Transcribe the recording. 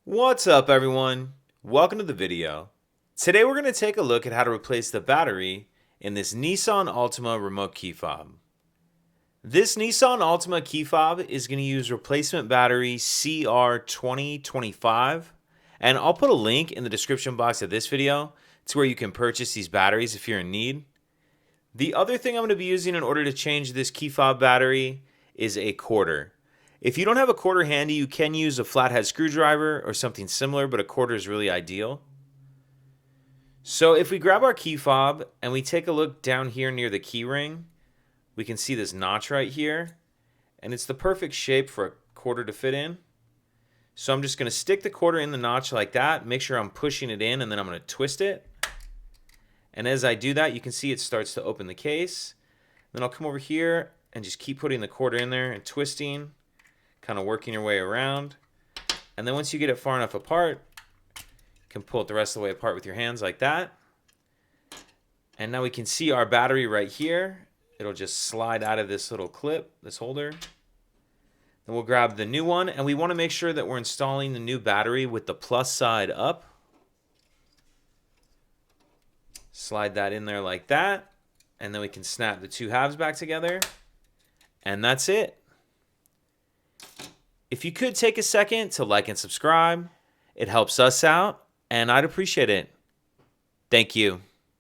What's up, everyone? Welcome to the video. Today we're going to take a look at how to replace the battery in this Nissan Altima remote key fob. This Nissan Altima key fob is going to use replacement battery CR2025, and I'll put a link in the description box of this video to where you can purchase these batteries if you're in need. The other thing I'm going to be using in order to change this key fob battery is a quarter. If you don't have a quarter handy, you can use a flathead screwdriver or something similar, but a quarter is really ideal. So if we grab our key fob and we take a look down here near the key ring, we can see this notch right here, and it's the perfect shape for a quarter to fit in. So I'm just going to stick the quarter in the notch like that, make sure I'm pushing it in, and then I'm going to twist it. And as I do that, you can see it starts to open the case. Then I'll come over here and just keep putting the quarter in there and twisting, kind of working your way around. And then once you get it far enough apart, you can pull it the rest of the way apart with your hands like that. And now we can see our battery right here. It'll just slide out of this little clip, this holder. Then we'll grab the new one, and we want to make sure that we're installing the new battery with the plus side up. Slide that in there like that, and then we can snap the two halves back together, and that's it. If you could take a second to like and subscribe, it helps us out, and I'd appreciate it. Thank you.